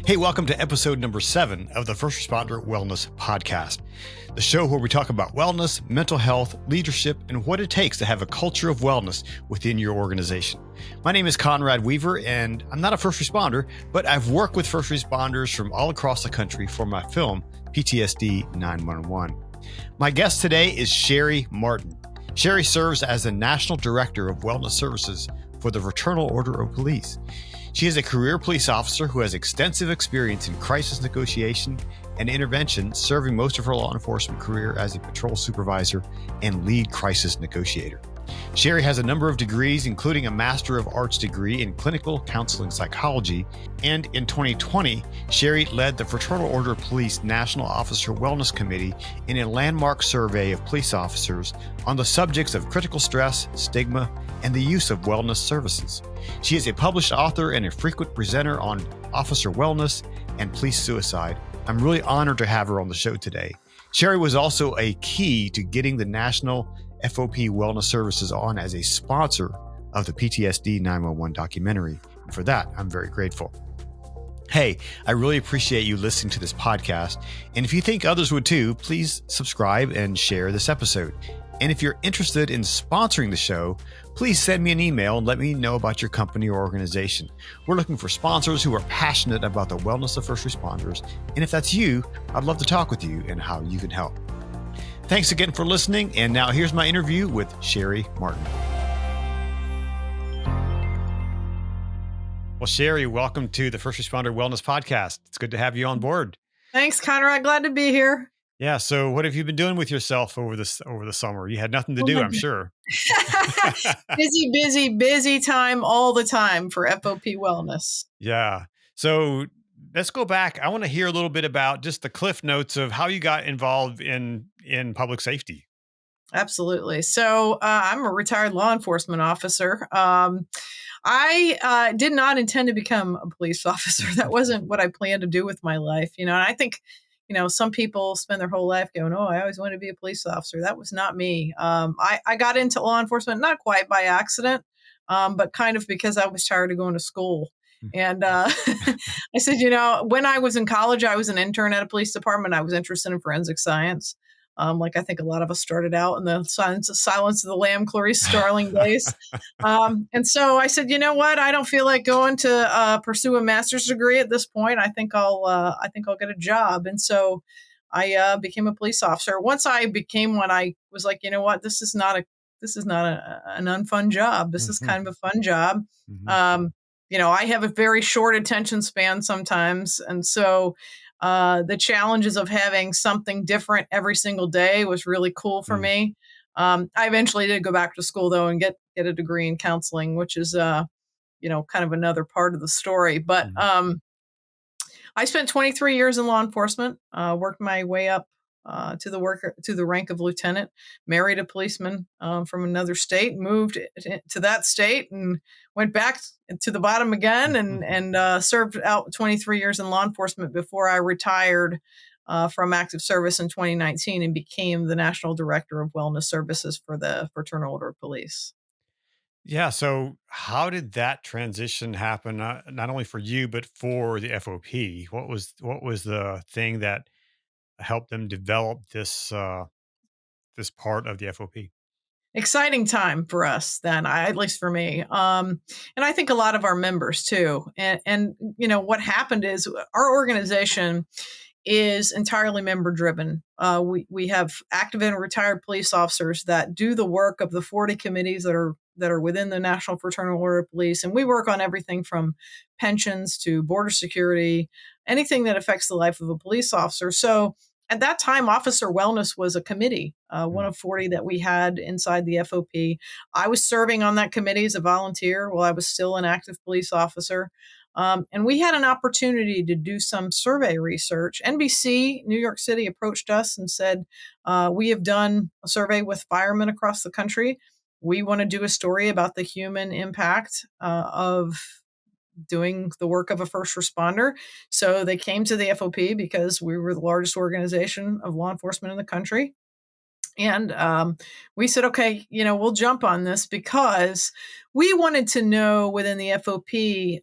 Hey, welcome to episode number 7 of the First Responder Wellness Podcast, the show where we talk about wellness, mental health, leadership, and what it takes to have a culture of wellness within your organization. My name is Conrad Weaver, and I'm not a first responder, but I've worked with first responders from all across the country for my film, PTSD 911. My guest today is Sherri Martin. Sherri serves as the National Director of Wellness Services for the Fraternal Order of Police. She is a career police officer who has extensive experience in crisis negotiation and intervention, serving most of her law enforcement career as a patrol supervisor and lead crisis negotiator. Sherri has a number of degrees, including a Master of Arts degree in clinical counseling psychology. And in 2020, Sherri led the Fraternal Order of Police National Officer Wellness Committee in a landmark survey of police officers on the subjects of critical stress, stigma, and the use of wellness services. She is a published author and a frequent presenter on officer wellness and police suicide. I'm really honored to have her on the show today. Sherri was also a key to getting the National FOP Wellness Services on as a sponsor of the PTSD 911 documentary. And for that, I'm very grateful. Hey, I really appreciate you listening to this podcast. And if you think others would too, please subscribe and share this episode. And if you're interested in sponsoring the show, please send me an email and let me know about your company or organization. We're looking for sponsors who are passionate about the wellness of first responders. And if that's you, I'd love to talk with you and how you can help. Thanks again for listening. And now here's my interview with Sherri Martin. Well, Sherri, welcome to the First Responder Wellness Podcast. It's good to have you on board. Thanks, Conrad. Glad to be here. Yeah. So what have you been doing with yourself over the summer? You had nothing to do, I'm sure. busy time all the time for FOP wellness. Yeah. So let's go back. I want to hear a little bit about just the cliff notes of how you got involved in public safety. Absolutely. So I'm a retired law enforcement officer. I did not intend to become a police officer. That wasn't what I planned to do with my life. And I think, some people spend their whole life going, oh, I always wanted to be a police officer. That was not me. I got into law enforcement, not quite by accident, but kind of because I was tired of going to school. And I said, when I was in college, I was an intern at a police department. I was interested in forensic science. Like I think a lot of us started out in the Silence of the Lamb, Clarice Starling days. And so I said, you know what? I don't feel like going to pursue a master's degree at this point. I think I'll get a job. And so I became a police officer. Once I became one, I was like, you know what? This is not an unfun job. This is kind of a fun job. I have a very short attention span sometimes. And so the challenges of having something different every single day was really cool for me. I eventually did go back to school, though, and get a degree in counseling, which is, kind of another part of the story. But I spent 23 years in law enforcement, worked my way up to the rank of lieutenant, married a policeman from another state, moved to that state and went back to the bottom again and served out 23 years in law enforcement before I retired from active service in 2019 and became the National Director of Wellness Services for the Fraternal Order of Police. Yeah. So how did that transition happen? Not only for you, but for the FOP? What was the thing that helped them develop this part of the FOP? Exciting time for us then, at least for me. And I think a lot of our members too. And what happened is our organization is entirely member driven. We have active and retired police officers that do the work of the 40 committees that are within the National Fraternal Order of Police. And we work on everything from pensions to border security, anything that affects the life of a police officer. So at that time, officer wellness was a committee, one of 40 that we had inside the FOP. I was serving on that committee as a volunteer while I was still an active police officer. And we had an opportunity to do some survey research. NBC, New York City, approached us and said, we have done a survey with firemen across the country. We want to do a story about the human impact of doing the work of a first responder. So they came to the FOP because we were the largest organization of law enforcement in the country. And we said, okay, we'll jump on this because we wanted to know within the FOP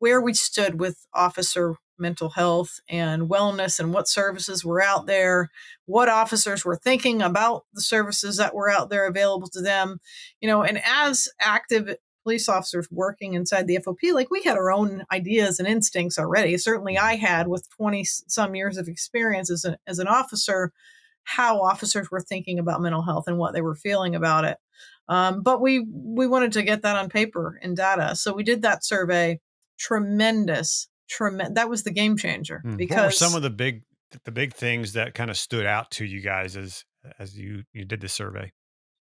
where we stood with officer mental health and wellness and what services were out there, what officers were thinking about the services that were out there available to them, and as active police officers working inside the FOP, like we had our own ideas and instincts already. Certainly I had with 20 some years of experience as an officer, how officers were thinking about mental health and what they were feeling about it. But we wanted to get that on paper and data. So we did that survey. Tremendous. That was the game changer What were some because of the big things that kind of stood out to you guys as you did this survey?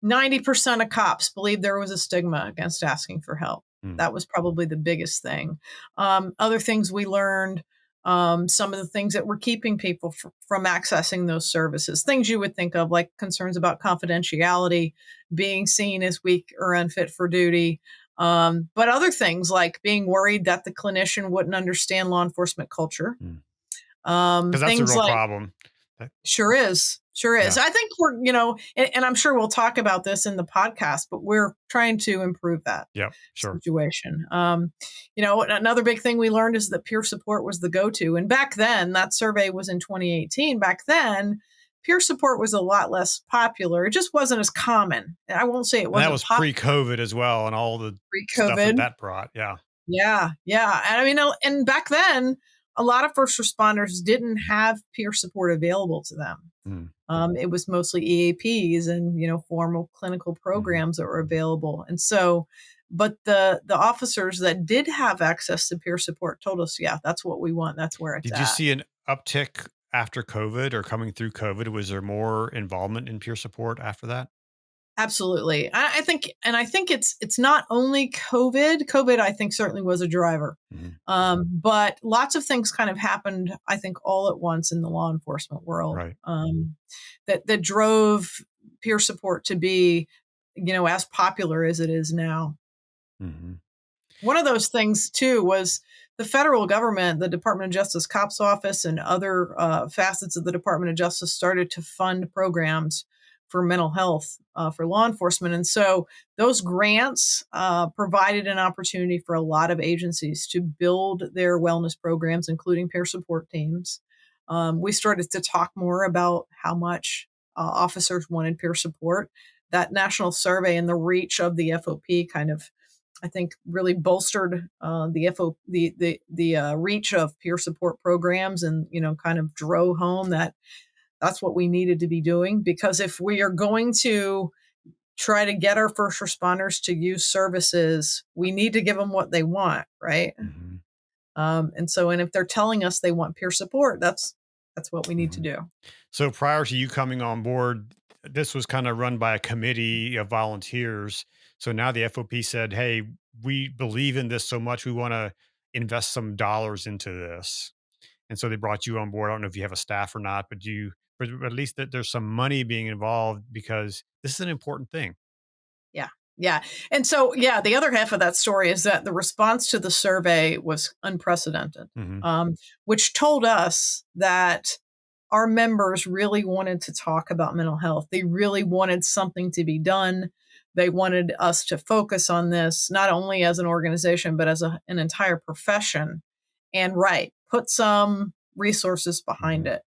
90% of cops believed there was a stigma against asking for help. Mm. That was probably the biggest thing. Other things we learned, some of the things that were keeping people from accessing those services, things you would think of like concerns about confidentiality, being seen as weak or unfit for duty. But other things like being worried that the clinician wouldn't understand law enforcement culture. Mm. 'Cause that's a Things real like problem. Sure is. Sure is. Yeah. I think we're, and I'm sure we'll talk about this in the podcast, but we're trying to improve that Yep, sure. situation. Another big thing we learned is that peer support was the go-to. And back then, that survey was in 2018. Back then, peer support was a lot less popular. It just wasn't as common. I won't say it And wasn't that was pre-COVID as well, and all the stuff pre-COVID. that brought. Yeah. Yeah, yeah. And I mean, and back then, a lot of first responders didn't have peer support available to them. Mm. It was mostly EAPs and, formal clinical programs that were available. And so, but the officers that did have access to peer support told us, yeah, that's what we want. That's where it's Did you at. see an uptick after COVID or coming through COVID? Was there more involvement in peer support after that? Absolutely. I think, and I think it's not only COVID. COVID, I think, certainly was a driver. Mhm. But lots of things kind of happened, I think, all at once in the law enforcement world Right. that drove peer support to be, as popular as it is now. Mhm. One of those things, too, was the federal government, the Department of Justice Cops Office, and other facets of the Department of Justice started to fund programs for mental health for law enforcement. And so those grants provided an opportunity for a lot of agencies to build their wellness programs, including peer support teams. We started to talk more about how much officers wanted peer support. That national survey and the reach of the FOP kind of, I think, really bolstered the reach of peer support programs, and kind of drove home that that's what we needed to be doing. Because if we are going to try to get our first responders to use services, we need to give them what they want, right? Mhm. And if they're telling us they want peer support, that's what we need to Mhm. do. So prior to you coming on board, this was kind of run by a committee of volunteers. So now the FOP said, "Hey, we believe in this so much, we want to invest some dollars into this." And so they brought you on board. I don't know if you have a staff or not, but at least that there's some money being involved because this is an important thing. Yeah. Yeah. And so, yeah, the other half of that story is that the response to the survey was unprecedented, Hmm. which told us that our members really wanted to talk about mental health. They really wanted something to be done. They wanted us to focus on this, not only as an organization, but as an entire profession. And put some resources behind Hmm. it.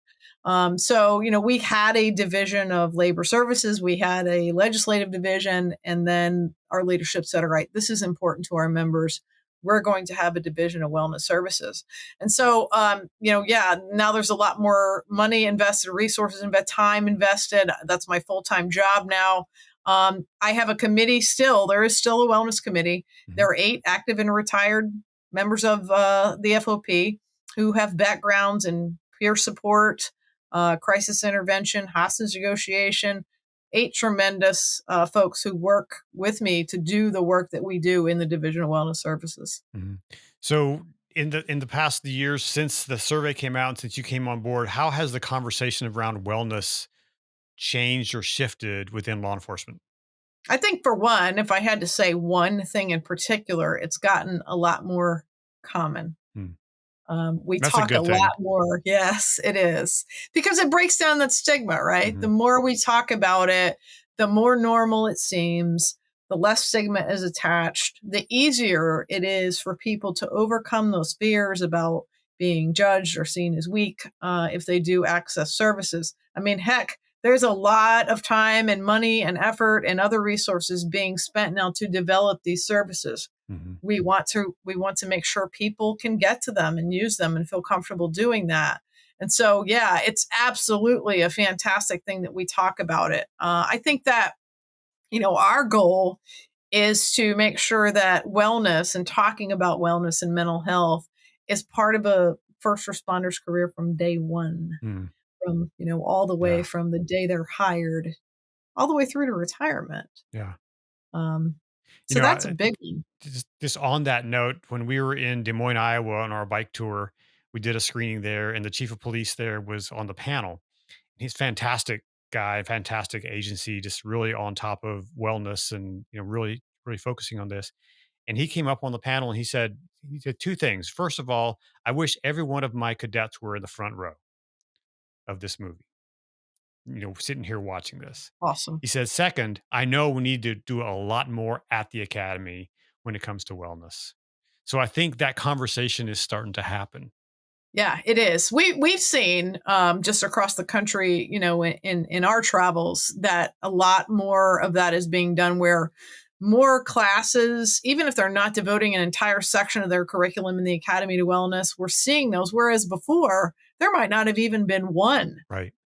We had a division of labor services, we had a legislative division, and then our leadership said, all right, this is important to our members. We're going to have a division of wellness services. And so, now there's a lot more money invested, resources invested, time invested. That's my full-time job now. I have a committee still. There is still a wellness committee. Hmm. There are 8 active and retired members of the FOP who have backgrounds in peer support, crisis intervention, hostage negotiation. 8 tremendous folks who work with me to do the work that we do in the Division of Wellness Services. Hmm. So in the past years since the survey came out and since you came on board, how has the conversation around wellness changed or shifted within law enforcement? I think, for one, if I had to say one thing in particular, it's gotten a lot more common. Hmm. We That's a talk a good lot thing. more. Yes, it is. Because it breaks down that stigma, right? Hmm. The more we talk about it, the more normal it seems, the less stigma is attached, the easier it is for people to overcome those fears about being judged or seen as weak if they do access services. I mean, heck, there's a lot of time and money and effort and other resources being spent now to develop these services. Mm-hmm. We want to make sure people can get to them and use them and feel comfortable doing that. And so, yeah, it's absolutely a fantastic thing that we talk about it. I think that, our goal is to make sure that wellness and talking about wellness and mental health is part of a first responder's career from day one, from, all the way from the day they're hired, all the way through to retirement. Yeah. So that's a big one. Just on that note, when we were in Des Moines, Iowa on our bike tour, we did a screening there, and the chief of police there was on the panel. He's a fantastic guy, fantastic agency, just really on top of wellness and really, really focusing on this. And he came up on the panel and he said two things. First of all, I wish every one of my cadets were in the front row of this movie, sitting here watching this. Awesome. He said, second, I know we need to do a lot more at the academy when it comes to wellness. So I think that conversation is starting to happen. Yeah, it is. We've seen just across the country, in our travels, that a lot more of that is being done, where more classes, even if they're not devoting an entire section of their curriculum in the Academy to wellness, we're seeing those. Whereas before, there might not have even been one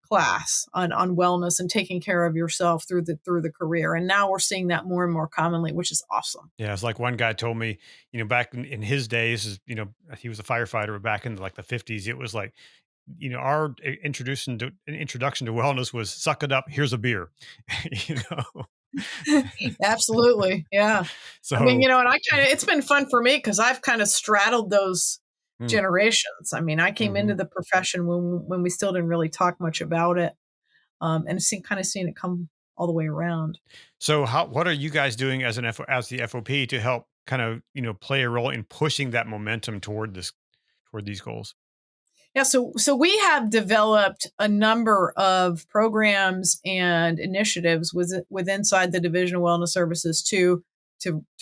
class on wellness and taking care of yourself through the career. And now we're seeing that more and more commonly, which is awesome. Yeah, it's like one guy told me, back in his days, he was a firefighter, but back in the 50s, it was like, our introduction to wellness was suck it up, here's a beer. Absolutely. Yeah. So I mean, and it's been fun for me because I've kind of straddled those generations. I mean, I came into the profession when we still didn't really talk much about it, and seen it come all the way around. So what are you guys doing as the FOP to help kind of, play a role in pushing that momentum toward these goals? Yeah, so we have developed a number of programs and initiatives with inside the Division of Wellness Services to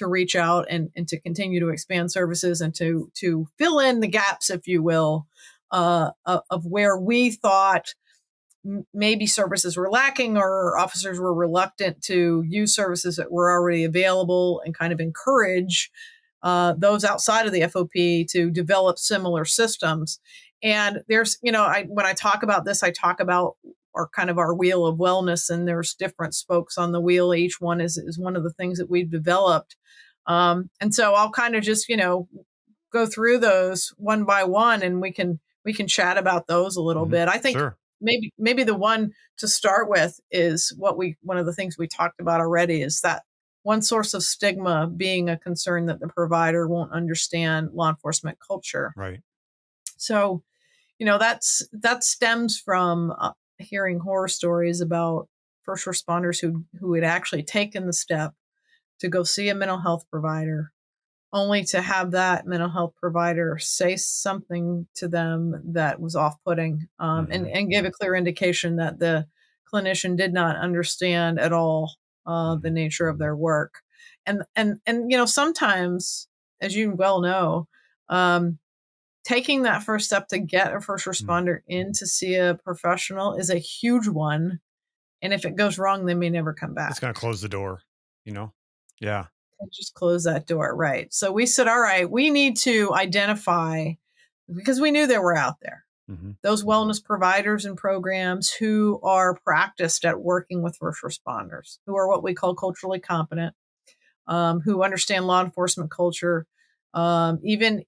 reach out and to continue to expand services and to fill in the gaps, if you will, of where we thought maybe services were lacking or officers were reluctant to use services that were already available, and kind of encourage those outside of the FOP to develop similar systems. And there's, when I talk about this, I talk about our wheel of wellness, and there's different spokes on the wheel. Each one is one of the things that we've developed. And so I'll kind of just, go through those one by one, and we can chat about those a little bit. I think maybe the one to start with is one of the things we talked about already, is that one source of stigma being a concern that the provider won't understand law enforcement culture. Right. So, that stems from hearing horror stories about first responders who had actually taken the step to go see a mental health provider, only to have that mental health provider say something to them that was off-putting, and gave a clear indication that the clinician did not understand at all the nature of their work. And sometimes, as you well know, taking that first step to get a first responder in to see a professional is a huge one. And if it goes wrong, they may never come back. It's going to close the door, Yeah. Just close that door. Right. So we said, all right, we need to identify, because we knew they were out there, those wellness providers and programs who are practiced at working with first responders, who are what we call culturally competent, who understand law enforcement culture. Even,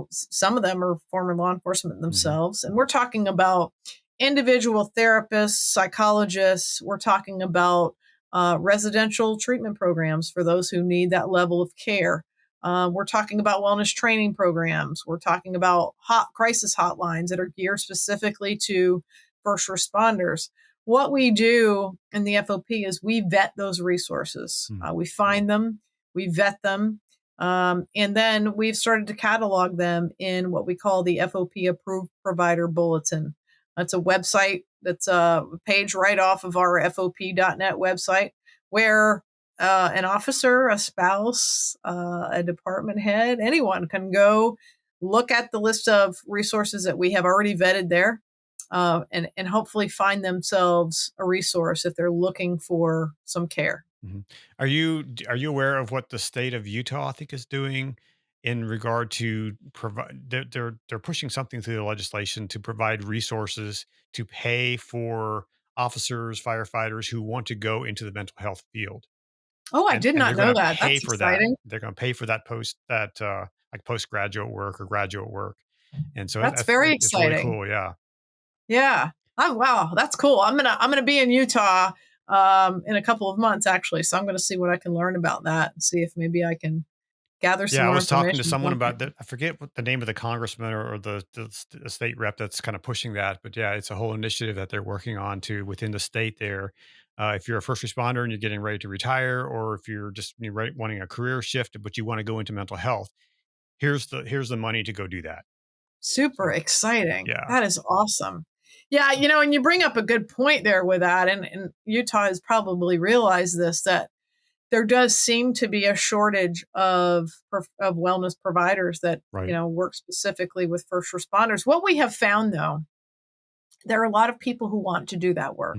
some of them are former law enforcement themselves. And we're talking about individual therapists, psychologists. We're talking about residential treatment programs for those who need that level of care. We're talking about wellness training programs. We're talking about crisis hotlines that are geared specifically to first responders. What we do in the FOP is we vet those resources. We find them, we vet them, and then we've started to catalog them in what we call the FOP Approved Provider Bulletin. That's a website that's a page right off of our FOP.net website, where an officer, a spouse, a department head, anyone can go look at the list of resources that we have already vetted there, and hopefully find themselves a resource if they're looking for some care. Mhm. Are you aware of what the state of Utah, I think, is doing in regard to provide? They're pushing something through the legislation to provide resources to pay for officers, firefighters who want to go into the mental health field, Oh, I and did and not they're going know to that. pay That's for that. exciting. They're going to pay for that like postgraduate work or graduate work, and so That's very it's really exciting. cool. Yeah. Yeah. Oh, wow. That's cool. I'm gonna be in Utah in a couple of months actually. So I'm gonna see what I can learn about that and see if maybe I can gather some Yeah, I more was talking to information. someone about that. I forget what the name of the congressman or the state rep that's kind of pushing that, but yeah, it's a whole initiative that they're working on to within the state there. If you're a first responder and you're getting ready to retire, or if you're just wanting a career shift, but you want to go into mental health, here's the money to go do that. Super So exciting. yeah, That is awesome. Yeah, and you bring up a good point there with that. And Utah has probably realized this, that there does seem to be a shortage of wellness providers that, right. work specifically with first responders. What we have found though, there are a lot of people who want to do that work,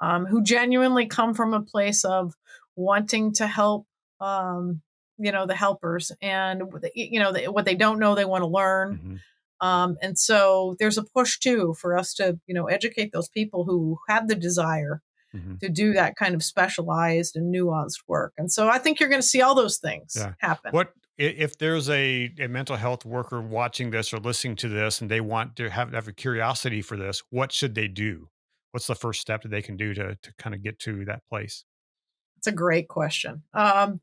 Mm, who genuinely come from a place of wanting to help, um, the helpers, and what they don't know, they want to learn. mhm, And so there's a push too for us to, educate those people who have the desire mhm. to do that kind of specialized and nuanced work. And so I think you're going to see all those things Yeah. happen. What if there's a mental health worker watching this or listening to this and they want to have a curiosity for this, what should they do? What's the first step that they can do to kind of get to that place? It's a great question.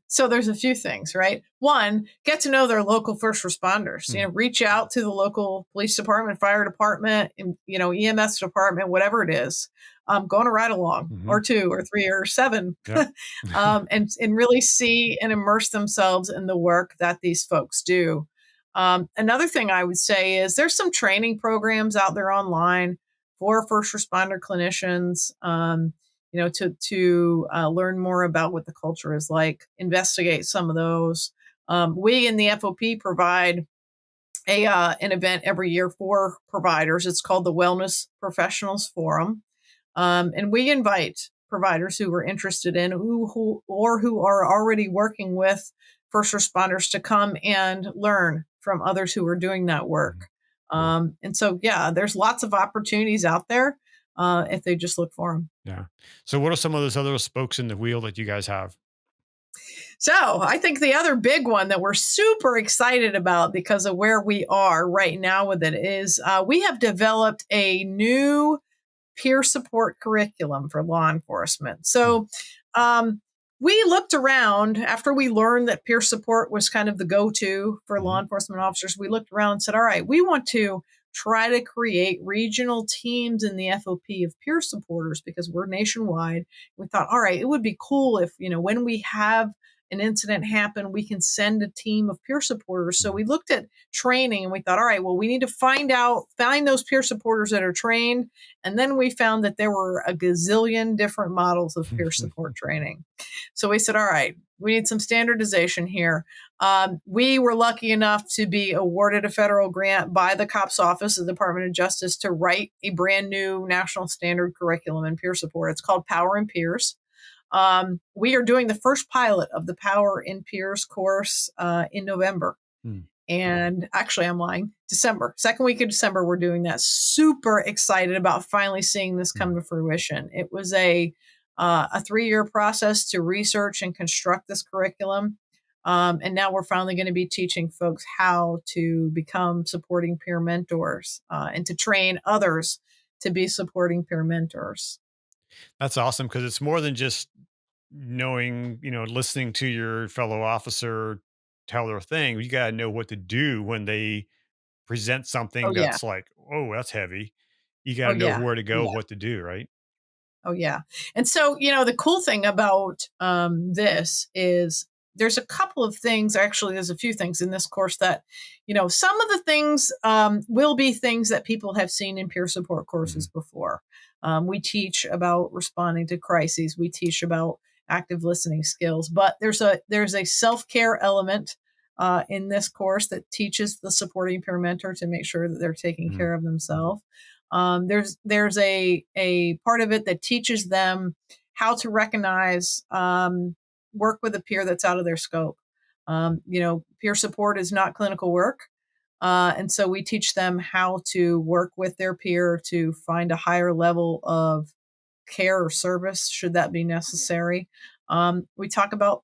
So there's a few things, right? One, get to know their local first responders. Mm, Reach out to the local police department, fire department, and, EMS department, whatever it is. Go on a ride along, mhm. or two, or three, or seven, Yep. and really see and immerse themselves in the work that these folks do. Another thing I would say is there's some training programs out there online for first responder clinicians. To learn more about what the culture is like, investigate some of those. We in the FOP provide an event every year for providers. It's called the Wellness Professionals Forum, and we invite providers who are interested in who are already working with first responders to come and learn from others who are doing that Mhm. work. Cool. And so, yeah, there's lots of opportunities out there if they just look for them. Yeah. So what are some of those other spokes in the wheel that you guys have? So I think the other big one that we're super excited about because of where we are right now with it is we have developed a new peer support curriculum for law enforcement. Mm, So we looked around after we learned that peer support was kind of the go to for law mhm, enforcement officers. We looked around and said, all right, we want to try to create regional teams in the FOP of peer supporters because we're nationwide. We thought, all right, it would be cool if, when we have an incident happen, we can send a team of peer supporters. So mhm, we looked at training and we thought, all right, well, we need to find those peer supporters that are trained. And then we found that there were a gazillion different models of peer support training. So we said, all right, we need some standardization here. We were lucky enough to be awarded a federal grant by the COPS office of the Department of Justice to write a brand new national standard curriculum in peer support. It's called Power in Peers. We are doing the first pilot of the Power in Peers course in November. mm, And actually, I'm lying. December, second week of December, we're doing that. Super excited about finally seeing this come mm. to fruition. It was a 3-year process to research and construct this curriculum, and now we're finally going to be teaching folks how to become supporting peer mentors and to train others to be supporting peer mentors. That's awesome because it's more than just knowing, listening to your fellow officer tell their thing. You got to know what to do when they present Oh something yeah. that's like, oh, that's heavy. You got Oh to know yeah. where to Oh go, yeah. what to do, right? Oh, yeah. And so, the cool thing about this is there's a couple of things, actually, there's a few things in this course that, some of the things will be things that people have seen in peer support Mhm, courses before. We teach about responding to crises. We teach about active listening skills. But there's a self-care element in this course that teaches the supporting peer mentor to make sure that they're taking care of themselves. There's a part of it that teaches them how to recognize work with a peer that's out of their scope. Peer support is not clinical work. And so we teach them how to work with their peer to find a higher level of care or service, should that be necessary. We talk about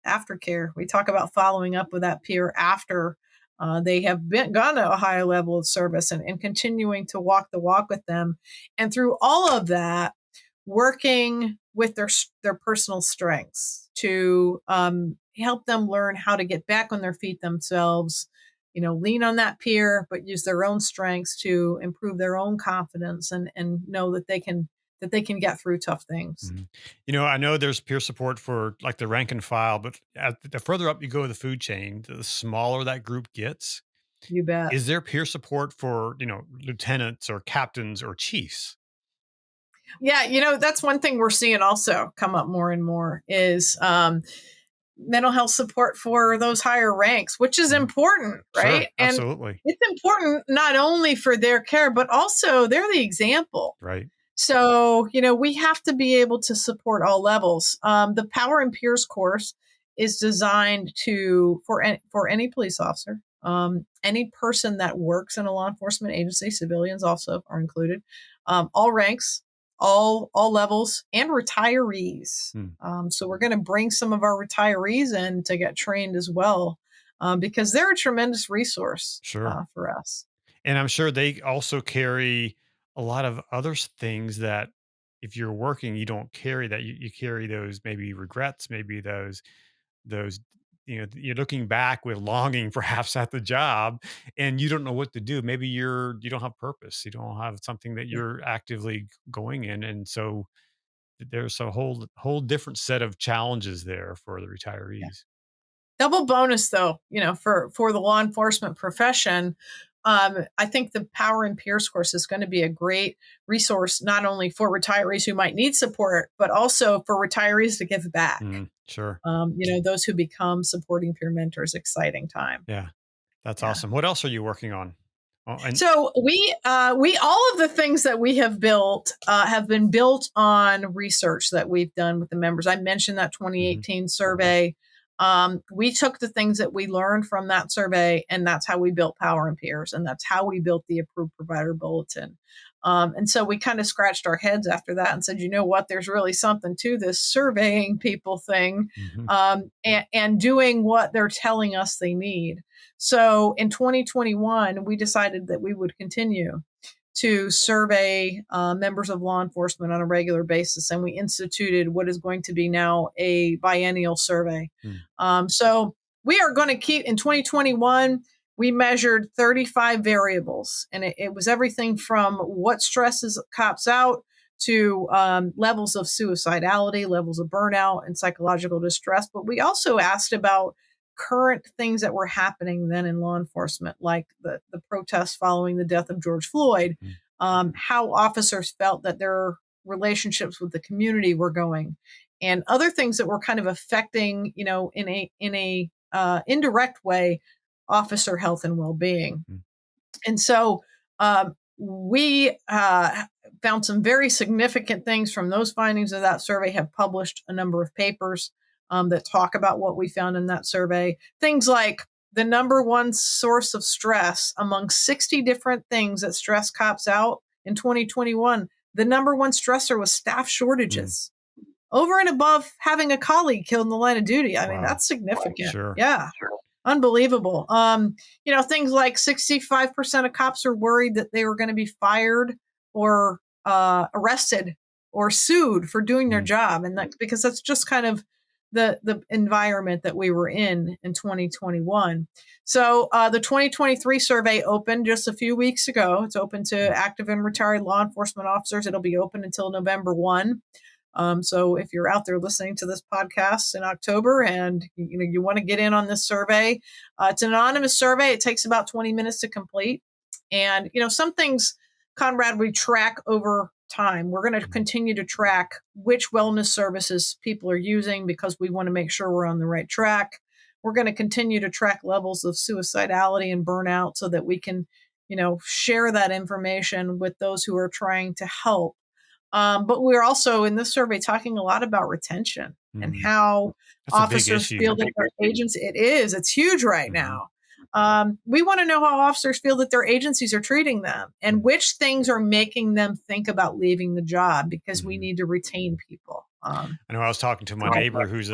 aftercare. We talk about following up with that peer after they have gone to a higher level of service and continuing to walk the walk with them. And through all of that, working with their personal strengths to help them learn how to get back on their feet themselves, lean on that peer, but use their own strengths to improve their own confidence and know that they can get through tough things. I know there's peer support for like the rank and file, but the further up you go in the food chain, the smaller that group gets. You bet. Is there peer support for, lieutenants or captains or chiefs? Yeah, that's one thing we're seeing also come up more and more is mental health support for those higher ranks, which is important, right? Sure, absolutely. And it's important not only for their care, but also they're the example. Right. So, we have to be able to support all levels. The Power and Peers course is designed for any police officer, any person that works in a law enforcement agency, civilians also are included, all ranks, all levels, and retirees. So we're going to bring some of our retirees in to get trained as well, because they're a tremendous resource for us. And I'm sure they also carry a lot of other things that if you're working, you don't carry that. You carry those maybe regrets, maybe those, you're looking back with longing perhaps at the job and you don't know what to do. Maybe you don't have purpose. You don't have something that you're actively going in. And so there's a whole different set of challenges there for the retirees. Double bonus though, for the law enforcement profession. I think the Power and Peers course is going to be a great resource, not only for retirees who might need support, but also for retirees to give back. Sure. Those who become supporting peer mentors, exciting time. Yeah, that's awesome. What else are you working on? So we all of the things that we have built have been built on research that we've done with the members. I mentioned that 2018 survey. We took the things that we learned from that survey, and that's how we built Power and Peers, and that's how we built the Approved Provider Bulletin. And so we kind of scratched our heads after that and said, you know what, there's really something to this surveying people thing, and doing what they're telling us they need. So in 2021, we decided that we would continue to survey members of law enforcement on a regular basis. And we instituted what is going to be now a biennial survey. So we are going to keep, in 2021, we measured 35 variables. And it was everything from what stresses cops out to levels of suicidality, levels of burnout, and psychological distress. But we also asked about current things that were happening then in law enforcement, like the protests following the death of George Floyd, how officers felt that their relationships with the community were going, and other things that were kind of affecting, in a indirect way, officer health and well-being. And so we found some very significant things from those findings of that survey, have published a number of papers that talk about what we found in that survey. Things like the number one source of stress among 60 different things that stress cops out in 2021, the number one stressor was staff shortages, over and above having a colleague killed in the line of duty. I mean, that's significant. Sure. Yeah. Sure. Unbelievable. Things like 65% of cops are worried that they were going to be fired or arrested or sued for doing their job. And that's because that's just kind of the environment that we were in 2021. So the 2023 survey opened just a few weeks ago. It's open to active and retired law enforcement officers. It'll be open until November 1. So if you're out there listening to this podcast in October and you want to get in on this survey, it's an anonymous survey. It takes about 20 minutes to complete. And, some things, Conrad, we track over time. We're going to continue to track which wellness services people are using because we want to make sure we're on the right track. We're going to continue to track levels of suicidality and burnout so that we can, share that information with those who are trying to help. But we're also in this survey talking a lot about retention and how That's officers feel that their agency, it's huge right now. We want to know how officers feel that their agencies are treating them and which things are making them think about leaving the job because we need to retain people. I know I was talking to my neighbor who's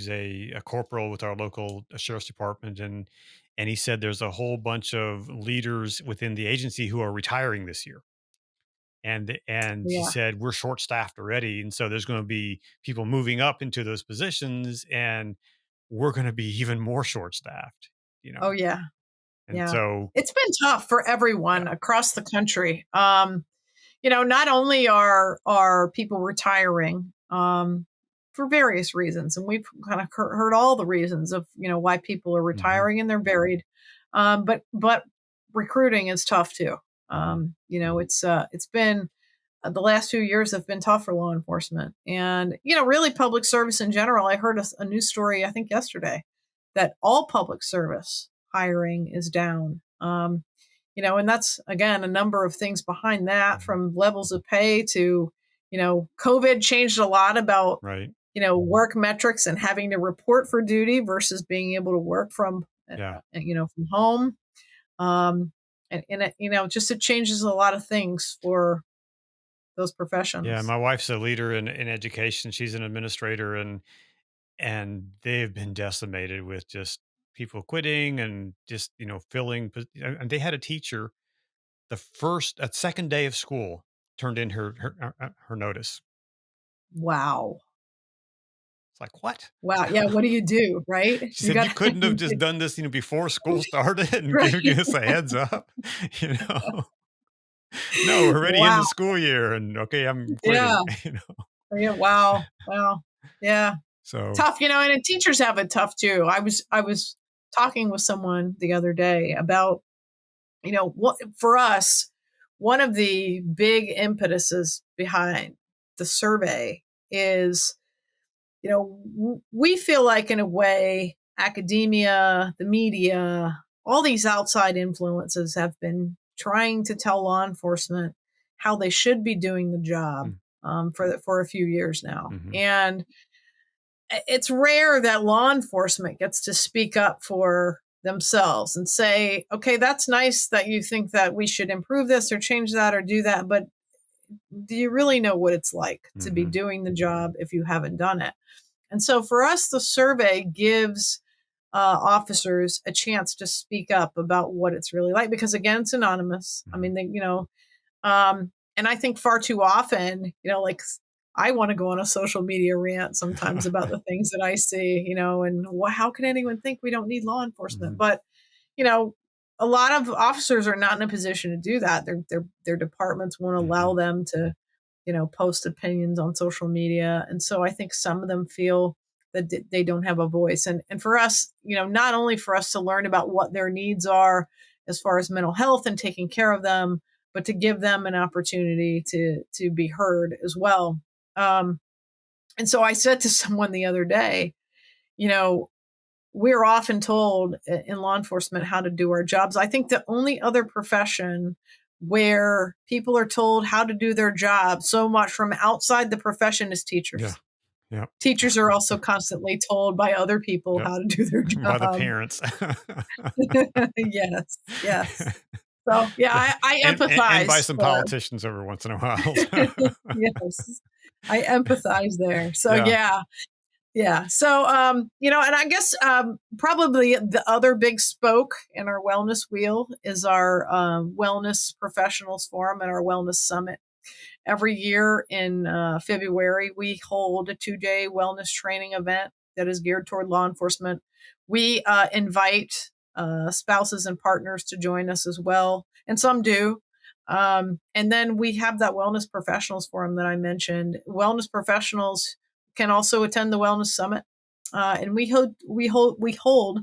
a corporal with our local sheriff's department, and he said there's a whole bunch of leaders within the agency who are retiring this year. And he said we're short staffed already, and so there's going to be people moving up into those positions, and we're going to be even more short staffed. Oh yeah. And so it's been tough for everyone across the country. Not only are people retiring for various reasons, and we've kind of heard all the reasons of why people are retiring, and they're varied. But recruiting is tough too. It's been the last few years have been tough for law enforcement, and really public service in general. I heard a news story I think yesterday that all public service hiring is down. And that's again a number of things behind that, from levels of pay to COVID changed a lot about work metrics and having to report for duty versus being able to work from from home. And it changes a lot of things for those professions. Yeah, my wife's a leader in education. She's an administrator, and they've been decimated with just people quitting and just filling. And they had a teacher at second day of school turned in her notice. Wow. It's like, what? Wow. Yeah. What do you do? Right. She said, you couldn't have just done this, before school started and given us a heads up, No, we're already in the school year, and okay, I'm quitting. Yeah. Wow. Wow. Yeah. So tough, and teachers have it tough too. I was talking with someone the other day about, what for us, one of the big impetuses behind the survey is, we feel like in a way, academia, the media, all these outside influences have been trying to tell law enforcement how they should be doing the job for a few years now. And it's rare that law enforcement gets to speak up for themselves and say, okay, that's nice that you think that we should improve this or change that or do that, but do you really know what it's like to be doing the job if you haven't done it? And so for us, the survey gives officers a chance to speak up about what it's really like, because again, it's anonymous. I mean, and I think far too often, like I want to go on a social media rant sometimes about the things that I see, and how can anyone think we don't need law enforcement? But, a lot of officers are not in a position to do that. Their departments won't allow them to, post opinions on social media. And so I think some of them feel that they don't have a voice. And for us, not only for us to learn about what their needs are as far as mental health and taking care of them, but to give them an opportunity to be heard as well. And so I said to someone the other day, we're often told in law enforcement how to do our jobs. I think the only other profession where people are told how to do their job so much from outside the profession is teachers. Yeah. Yep. Teachers are also constantly told by other people how to do their job. By the parents. Yes. So, yeah, I empathize. And by some politicians every once in a while. Yes. I empathize there. So, yeah. So, and I guess probably the other big spoke in our wellness wheel is our Wellness Professionals Forum and our Wellness Summit. Every year in February, we hold a 2-day wellness training event that is geared toward law enforcement. We invite spouses and partners to join us as well, and some do. And then we have that Wellness Professionals Forum that I mentioned. Wellness professionals can also attend the Wellness Summit, and we hold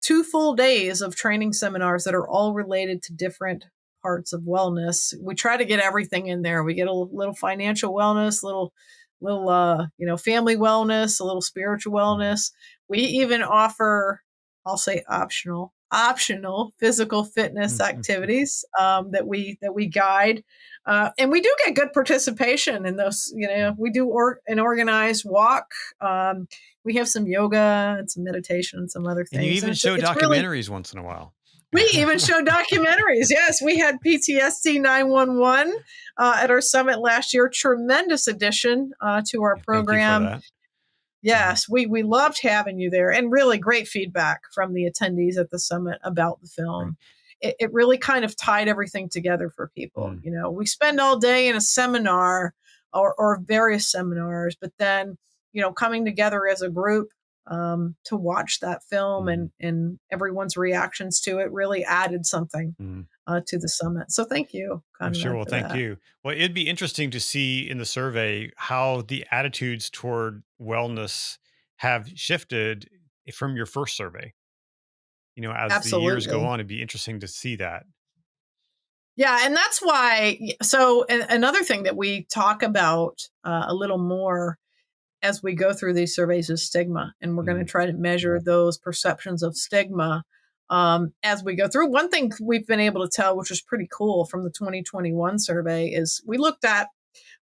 2 full days of training seminars that are all related to different parts of wellness. We try to get everything in there. We get a little financial wellness, little family wellness, a little spiritual wellness. We even offer, I'll say optional physical fitness activities that we guide. And we do get good participation in those. We do an organized walk. We have some yoga and some meditation and some other things. And you even show documentaries once in a while. We even show documentaries. Yes, we had PTSD 911 at our summit last year. Tremendous addition to our program. Thank you for that. Yes, we loved having you there, and really great feedback from the attendees at the summit about the film. Right. It really kind of tied everything together for people. We spend all day in a seminar or various seminars, but then, coming together as a group to watch that film and everyone's reactions to it really added something to the summit. So thank you, Conrad. I'm sure. Well, thank you. Well, it'd be interesting to see in the survey how the attitudes toward wellness have shifted from your first survey. As Absolutely. the years go on, it'd be interesting to see that. Yeah. And that's why. So another thing that we talk about a little more as we go through these surveys is stigma. And we're going to try to measure those perceptions of stigma as we go through. One thing we've been able to tell, which is pretty cool from the 2021 survey, is we looked at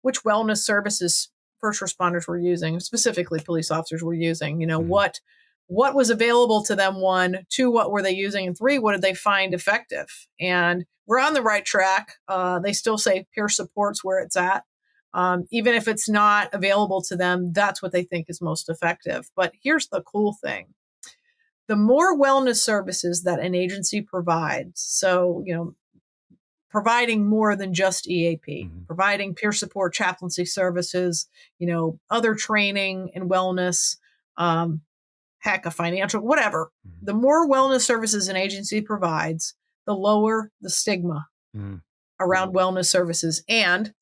which wellness services first responders were using, specifically police officers were using, what was available to them, 1, 2, what were they using, and 3, what did they find effective? And we're on the right track. They still say peer support's where it's at. Even if it's not available to them, that's what they think is most effective. But here's the cool thing. The more wellness services that an agency provides, so, providing more than just EAP, providing peer support, chaplaincy services, other training and wellness, heck, a financial, whatever. The more wellness services an agency provides, the lower the stigma around wellness services and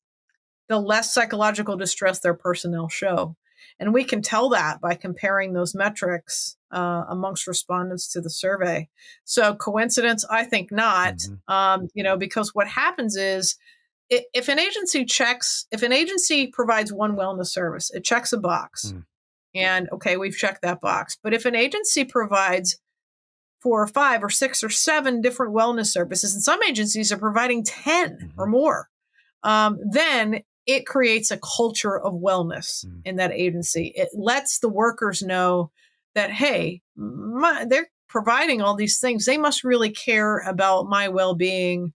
the less psychological distress their personnel show. And we can tell that by comparing those metrics amongst respondents to the survey. So coincidence? I think not, because what happens is if an agency provides one wellness service, it checks a box. And okay, we've checked that box. But if an agency provides 4 or 5 or 6 or 7 different wellness services, and some agencies are providing 10 or more, then it creates a culture of wellness in that agency. It lets the workers know that, hey, they're providing all these things. They must really care about my well-being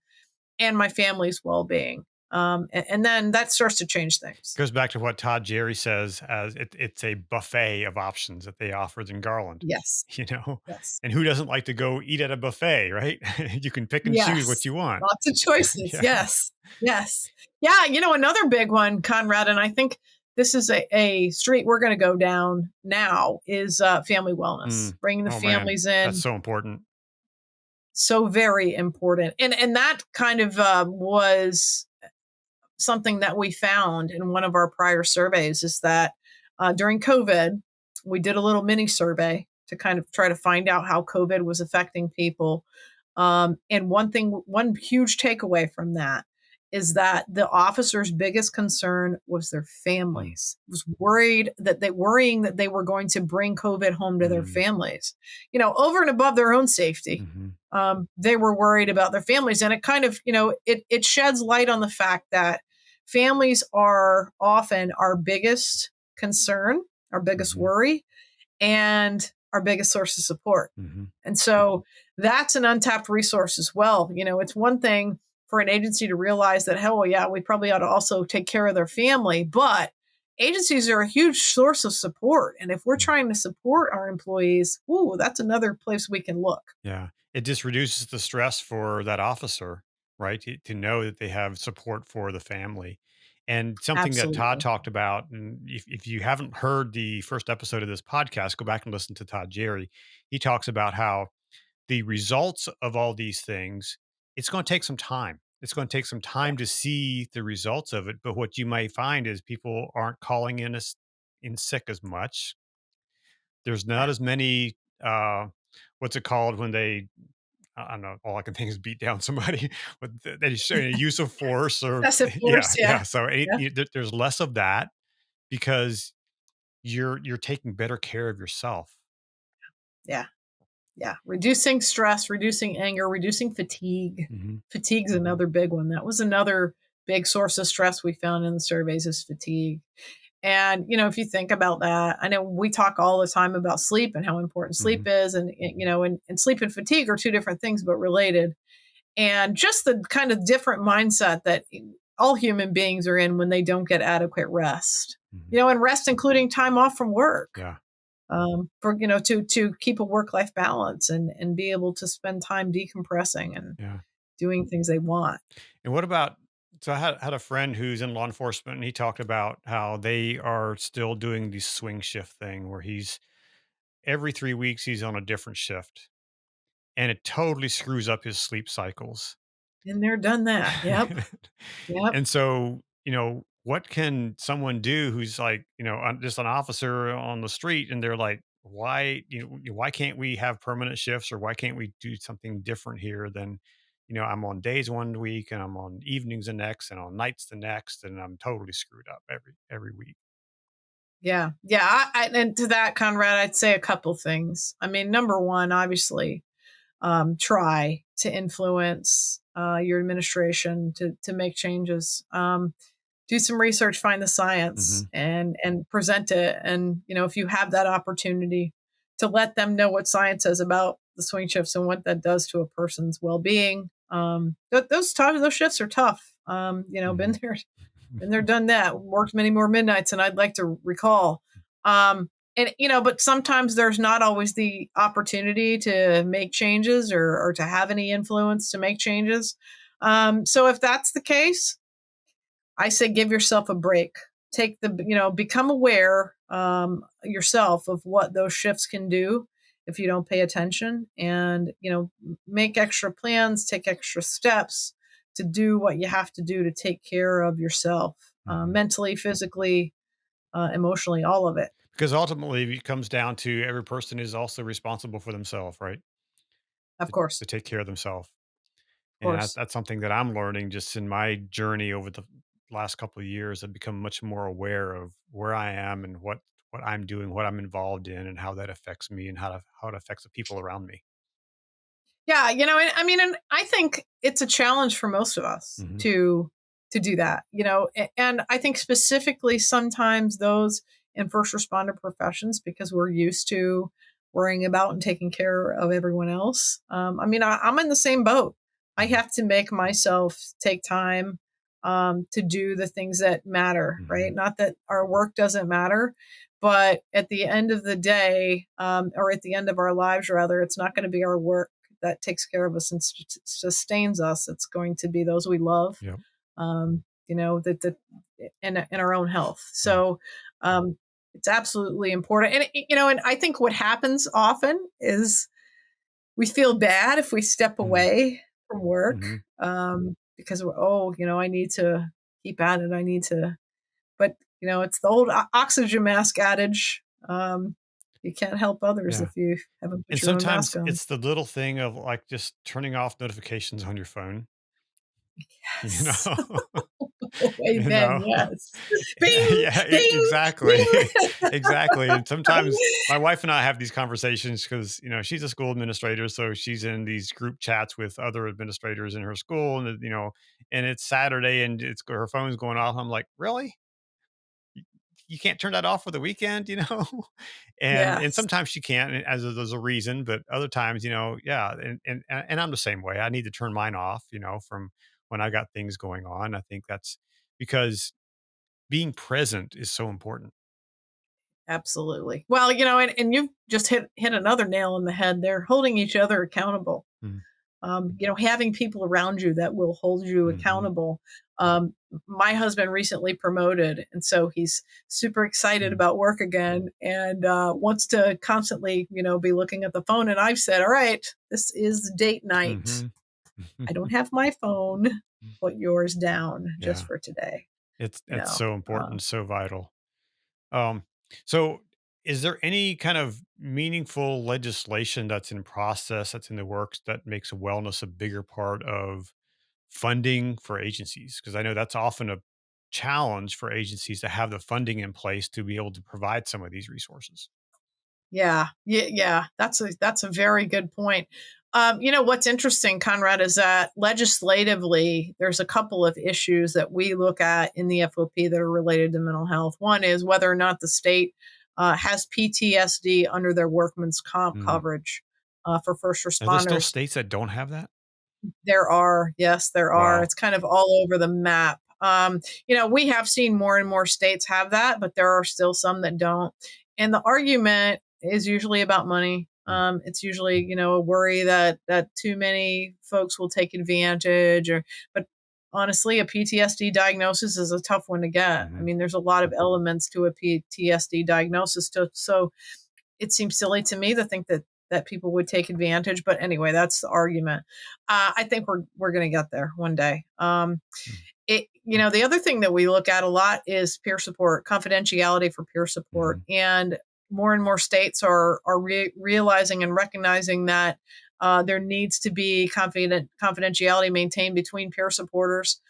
and my family's well-being. And then that starts to change things. Goes back to what Todd Jerry says, as it's a buffet of options that they offer in Garland. Yes. Yes. And who doesn't like to go eat at a buffet, right? You can pick and choose what you want. Lots of choices. Yes. Yeah. Another big one, Conrad, and I think this is a street we're going to go down now, is family wellness, bringing the families in. That's so important. So very important. And that kind of was something that we found in one of our prior surveys, is that during COVID, we did a little mini survey to kind of try to find out how COVID was affecting people. And one huge takeaway from that is that the officers' biggest concern was their families. Worrying that they were going to bring COVID home to their families, over and above their own safety. They were worried about their families. And it kind of, it sheds light on the fact that families are often our biggest concern, our biggest worry, and our biggest source of support. And so that's an untapped resource as well. It's one thing for an agency to realize that, hell yeah, we probably ought to also take care of their family, but agencies are a huge source of support. And if we're trying to support our employees, that's another place we can look. Yeah. It just reduces the stress for that officer, right? To know that they have support for the family. And something that Todd talked about, and if you haven't heard the first episode of this podcast, go back and listen to Todd Jerry. He talks about how the results of all these things, it's going to take some time. It's going to take some time to see the results of it. But what you might find is people aren't calling in sick as much. There's not as many, what's it called when they I don't know, all I can think is beat down somebody with that is showing a use of force or Excessive yeah, force, yeah. yeah. So Yeah, there's less of that because you're taking better care of yourself. yeah, yeah. Reducing stress, reducing anger, reducing fatigue. Hmm. Fatigue's another big one. That was another big source of stress we found in the surveys is fatigue. And, if you think about that, I know we talk all the time about sleep and how important sleep Hmm. is. And sleep and fatigue are two different things, but related. And just the kind of different mindset that all human beings are in when they don't get adequate rest. Hmm. And rest including time off from work, Yeah, for to keep a work life balance and be able to spend time decompressing and yeah. doing things they want. And what about? So I had a friend who's in law enforcement, and he talked about how they are still doing the swing shift thing, where he's every 3 weeks he's on a different shift, and it totally screws up his sleep cycles. Been there, done that. Yep. Yep. And so, what can someone do who's like, just an officer on the street and they're like, why can't we have permanent shifts or why can't we do something different here than, I'm on days one week and I'm on evenings the next and on nights the next and I'm totally screwed up every week. Yeah. Yeah. And to that, Conrad, I'd say a couple things. I mean, number one, obviously, try to influence your administration to make changes. Do some research, find the science, Hmm. and present it. And if you have that opportunity to let them know what science says about the swing shifts and what that does to a person's well being, those shifts are tough. Hmm. Been there, done that. Worked many more midnights than I'd like to recall. But sometimes there's not always the opportunity to make changes or to have any influence to make changes. So if that's the case, I say give yourself a break. Become aware yourself of what those shifts can do if you don't pay attention, and make extra plans, take extra steps to do what you have to do to take care of yourself, Hmm. mentally, physically, emotionally, all of it. Because ultimately it comes down to every person is also responsible for themselves, right? Of To course, take care of themselves. of And course. that's something that I'm learning just in my journey over the last couple of years. I've become much more aware of where I am and what I'm doing, what I'm involved in, and how that affects me and how it affects the people around me. Yeah, and I think it's a challenge for most of us Hmm. to do that. And I think specifically sometimes those in first responder professions, because we're used to worrying about and taking care of everyone else. I'm in the same boat. I Hmm. have to make myself take time to do the things that matter, Hmm. right? Not that our work doesn't matter, but at the end of the day, or at the end of our lives, rather, it's not going to be our work that takes care of us and sustains us. It's going to be those we love, Yep. that in our own health. Yeah. So it's absolutely important. And I think what happens often is we feel bad if we step away from work, Mm-hmm. because I need to keep at it. I need to, but it's the old oxygen mask adage. You can't help others Yeah. if you haven't And put your own mask sometimes on. it's the little thing of like just turning off notifications on your phone, you know, Yes. you Amen, know, yes. Bing, yeah, bing, exactly. bing. Exactly. And sometimes my wife and I have these conversations because, she's a school administrator. So she's in these group chats with other administrators in her school. And, and it's Saturday and her phone's going off. I'm like, really? You can't turn that off for the weekend, and Yes, sometimes she can't as there's a reason, but other times, yeah. And I'm the same way. I need to turn mine off, from when I got things going on. I think that's because being present is so important. absolutely. Well, and you've just hit another nail on the head there, holding each other accountable. Mm. Having people around you that will hold you Mhm. accountable. Um, my husband recently promoted, and so he's super excited Mm. about work again, and wants to constantly, be looking at the phone. And I've said, all right, this is date night. Mhm. I don't have my phone. Put yours down just Yeah. for today. It's You it's know, so uh, important, so vital. Um, so Is there any kind of meaningful legislation that's in process, that's in the works, that makes wellness a bigger part of funding for agencies? Because I know that's often a challenge for agencies to have the funding in place to be able to provide some of these resources. Yeah, yeah. That's a very good point. What's interesting, Conrad, is that legislatively, there's a couple of issues that we look at in the FOP that are related to mental health. One is whether or not the state has PTSD under their workman's comp Mm. coverage for first Are there still responders. states that don't have that? There are, yes, there are. Wow. It's kind of all over the map. We have seen more and more states have that, but there are still some that don't. And the argument is usually about money. Mm. It's usually, a worry that too many folks will take advantage, but honestly, a PTSD diagnosis is a tough one to get. I Mhm. mean, there's a lot of elements to a PTSD diagnosis, so it seems silly to me to think that people would take advantage. But anyway, that's the argument. I think we're going to get there one day. Mm. The other thing that we look at a lot is peer support, confidentiality for peer support, Mhm. and more states are realizing and recognizing that there needs to be confidentiality maintained between peer supporters,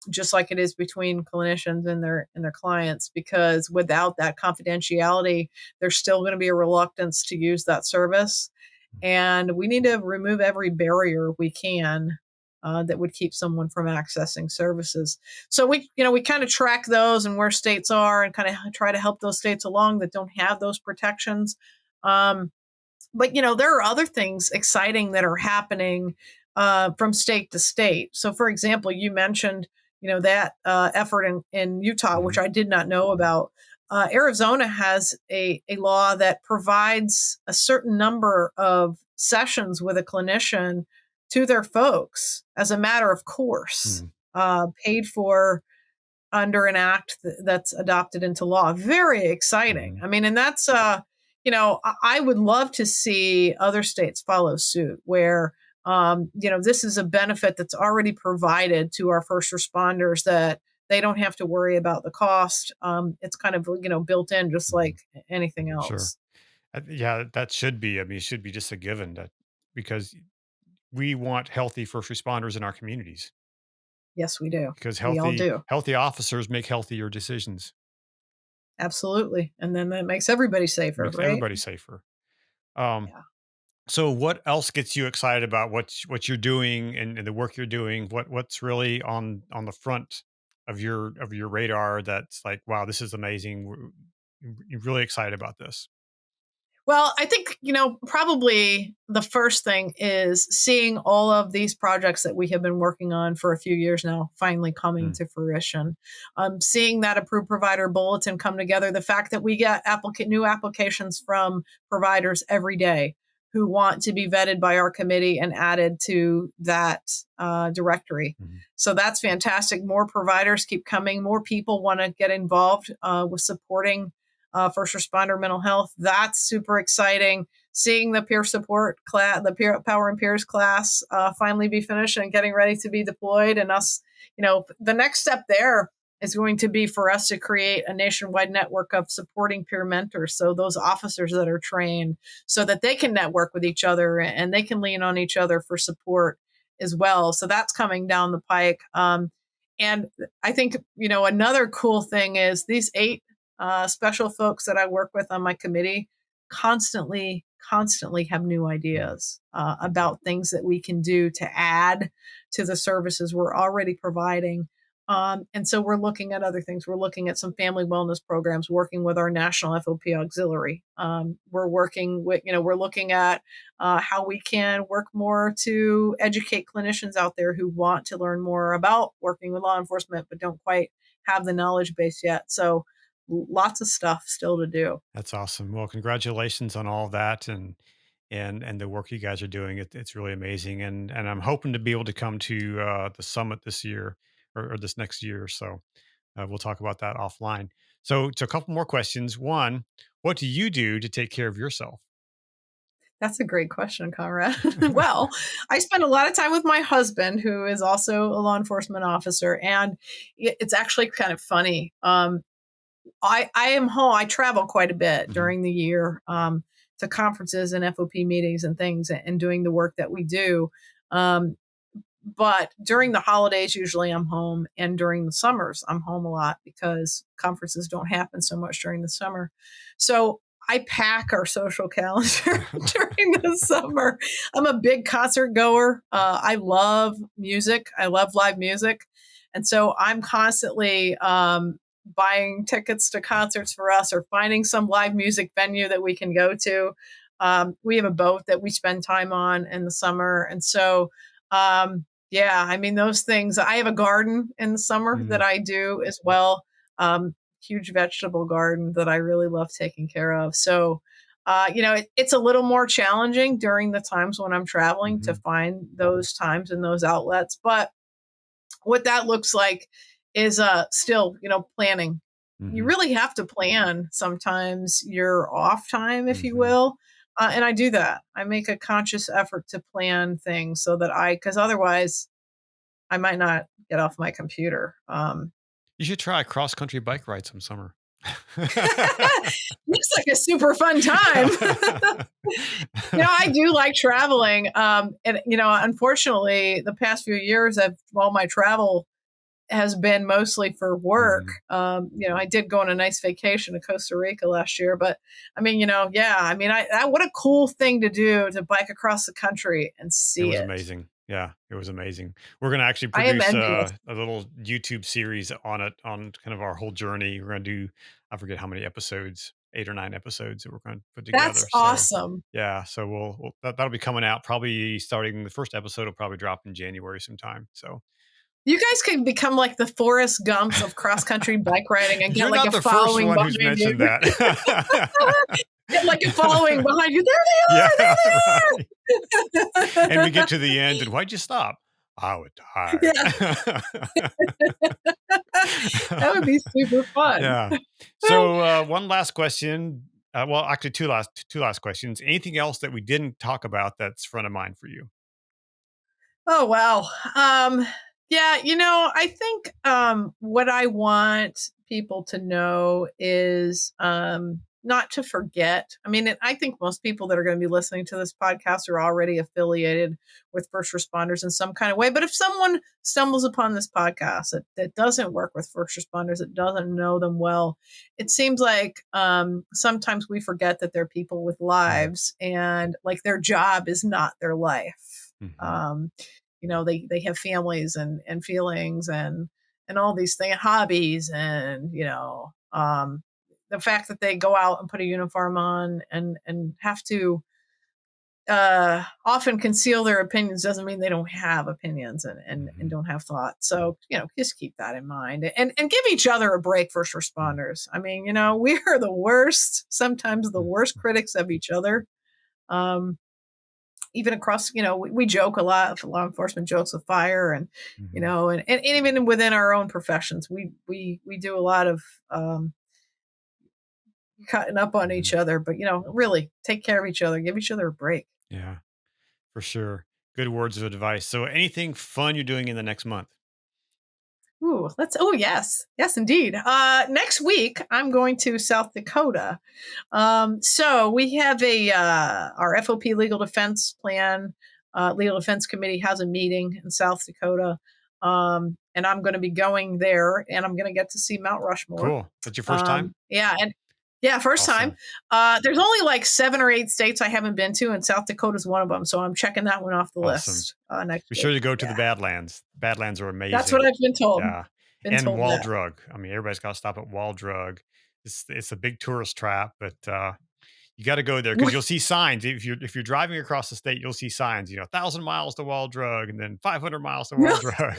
just like it is between clinicians and their clients. Because without that confidentiality, there's still going to be a reluctance to use that service, and we need to remove every barrier we can that would keep someone from accessing services. So we kind of track those and where states are, and kind of try to help those states along that don't have those protections. Um, but there are other things exciting that are happening from state to state. So, for example, you mentioned that effort in Utah, which Mhm. I did not know about. Arizona has a law that provides a certain number of sessions with a clinician to their folks as a matter of course, Mhm. paid for under an act that's adopted into law. Very exciting. Mhm. I mean, and that's I would love to see other states follow suit where this is a benefit that's already provided to our first responders that they don't have to worry about the cost. It's kind of built in just Mhm. like anything Sure. else. Yeah, that should be. I mean, it should be just a given that because we want healthy first responders in our communities Yes, we do. because We all do. healthy officers make healthier decisions. Absolutely. And then that makes everybody safer, Makes right? everybody safer. Um, Yeah. so what else gets you excited about what you're doing and the work you're doing? What's really on the front of your radar that's like, wow, this is amazing. You're really excited about this. Well, I think, probably the first thing is seeing all of these projects that we have been working on for a few years now finally coming Mm. to fruition. Seeing that approved provider bulletin come together, the fact that we get new applications from providers every day who want to be vetted by our committee and added to that directory. Mhm. So that's fantastic. More providers keep coming. More people want to get involved with supporting first responder mental health. That's super exciting. Seeing the peer support class, the peer power and peers class, finally be finished and getting ready to be deployed, and us, the next step there is going to be for us to create a nationwide network of supporting peer mentors. So those officers that are trained, so that they can network with each other and they can lean on each other for support as well. So that's coming down the pike. And I think another cool thing is these 8 special folks that I work with on my committee constantly have new Mm. ideas about things that we can do to add to the services we're already providing. And so we're looking at other things. We're looking at some family wellness programs, working with our national FOP auxiliary. We're looking at how we can work more to educate clinicians out there who want to learn more about working with law enforcement, but don't quite have the knowledge base yet. So lots of stuff still to do. That's awesome. Well, congratulations on all that and the work you guys are doing. It's really amazing, and I'm hoping to be able to come to the summit this year or this next year. So we'll talk about that offline. So a couple more questions. One, what do you do to take care of yourself? That's a great question, Conrad. Well, I spend a lot of time with my husband, who is also a law enforcement officer, and it's actually kind of funny. I am home. I travel quite a bit Hmm. during the year, to conferences and FOP meetings and things, and doing the work that we do. Um, but during the holidays, usually I'm home, and during the summers, I'm home a lot because conferences don't happen so much during the summer. So I pack our social calendar during the summer. I'm a big concert goer. I love music. I love live music, and so I'm constantly buying tickets to concerts for us, or finding some live music venue that we can go to. We have a boat that we spend time on in the summer, and so yeah, I mean, those things. I have a garden in the summer Hmm. that I do as well. Huge vegetable garden that I really love taking care of. So, it's a little more challenging during the times when I'm traveling to Hmm. find those times and those outlets. But what that looks like is still, planning. You Hmm. really have to plan sometimes your off time, if you Hmm. will. And I do that. I make a conscious effort to plan things so that because otherwise I might not get off my computer. You should try a cross country bike ride some summer. Looks like a super fun time. I do like traveling. And, unfortunately, the past few years, all my travel has been mostly for work. Mhm. I did go on a nice vacation to Costa Rica last year, but I mean, yeah, I mean, what a cool thing to do, to bike across the country and It see was it. amazing. Yeah, it was amazing. We're gonna actually I am produce envious. a little YouTube series on it, on kind of our whole journey. We're gonna do, I forget how many episodes, 8 or 9 episodes that we're gonna put That's together. So awesome. yeah, so that'll be coming out probably starting, the first episode will probably drop in January sometime. So You guys could become like the Forrest Gumps of cross country bike riding and get you're like not a the first following one who's behind you. mentioned that. Get like a following behind you. There Yeah, right. they are. And There we they get to the end, and why'd you stop? I was are. tired. Yeah, that would be super fun. Yeah. So, one last question. Well, actually, two last questions. Anything else that we didn't talk about that's front of mind for you? Oh wow. Yeah, I think what I want people to know is not to forget. I mean, I think most people that are going to be listening to this podcast are already affiliated with first responders in some kind of way. But if someone stumbles upon this podcast that doesn't work with first responders, that doesn't know them well, it seems like sometimes we forget that they're people with Mhm. lives, and like their job is not their life. Mhm. Um, they have families and feelings and all these things, hobbies, and the fact that they go out and put a uniform on and have to often conceal their opinions doesn't mean they don't have opinions and Mhm. don't have thoughts. So just keep that in mind, and give each other a break, first Mhm. responders. I mean, we are the worst, sometimes the worst Mhm. critics of each other. um, Even across, we joke a lot. Law enforcement jokes with fire, and Mhm. and even within our own professions, we do a lot of cutting up on each Mhm. other. But really take care of each other, give each other a break. Yeah, for sure. Good words of advice. So, anything fun you're doing in the next month? Ooh, yes, yes, indeed. Next week I'm going to South Dakota. So we have our FOP legal defense plan. Legal defense committee has a meeting in South Dakota. And I'm going to be going there, and I'm going to get to see Mount Rushmore. Cool. That's your first time? Yeah. And yeah, first time. Awesome. There's only like 7 or 8 states I haven't been to, and South Dakota's one of them. So I'm checking that one off the Awesome. list next Be sure week. to go to the Yeah. Badlands. Badlands are That's what amazing. I've been told. Yeah. Been And told Wall that. Drug. I mean, everybody's got to stop at Wall Drug. It's a big tourist trap, but you got to go there because you'll see signs. If you're driving across the state, you'll see signs. 1,000 miles to Wall Drug, and then 500 miles to Wall Drug.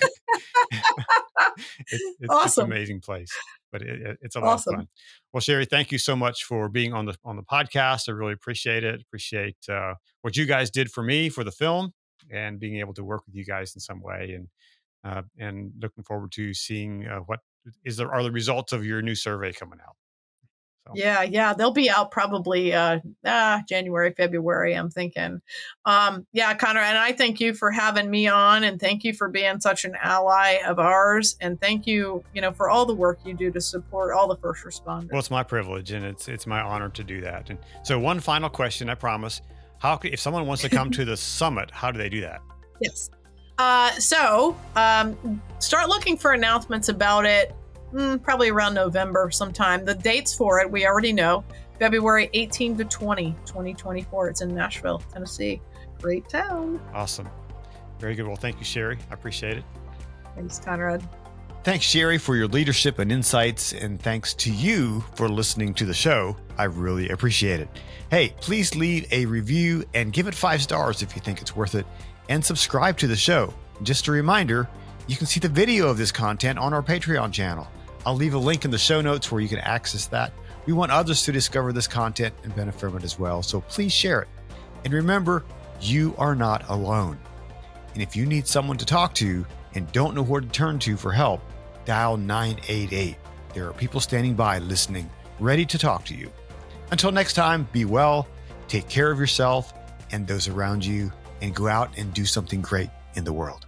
It's an Awesome. amazing place, but it's a lot of Awesome. fun. Well, Sherry, thank you so much for being on the podcast. I really appreciate it. Appreciate what you guys did for me for the film, and being able to work with you guys in some way, and looking forward to seeing what are the results of your new survey coming out. So. Yeah. They'll be out probably January, February, I'm thinking. Yeah, Connor, and I thank you for having me on, and thank you for being such an ally of ours. And thank you, for all the work you do to support all the first responders. Well, it's my privilege, and it's my honor to do that. And so one final question, I promise. If someone wants to come to the summit, how do they do that? Yes. So start looking for announcements about it. Probably around November sometime. The dates for it, we already know. February 18 to 20, 2024. It's in Nashville, Tennessee. Great town. Awesome. Very good. Well, thank you, Sherri. I appreciate it. Thanks, Conrad. Thanks, Sherri, for your leadership and insights. And thanks to you for listening to the show. I really appreciate it. Hey, please leave a review and give it 5 stars if you think it's worth it. And subscribe to the show. Just a reminder, you can see the video of this content on our Patreon channel. I'll leave a link in the show notes where you can access that. We want others to discover this content and benefit from it as well, so please share it. And remember, you are not alone. And if you need someone to talk to and don't know where to turn to for help, dial 988. There are people standing by listening, ready to talk to you. Until next time, be well, take care of yourself and those around you, and go out and do something great in the world.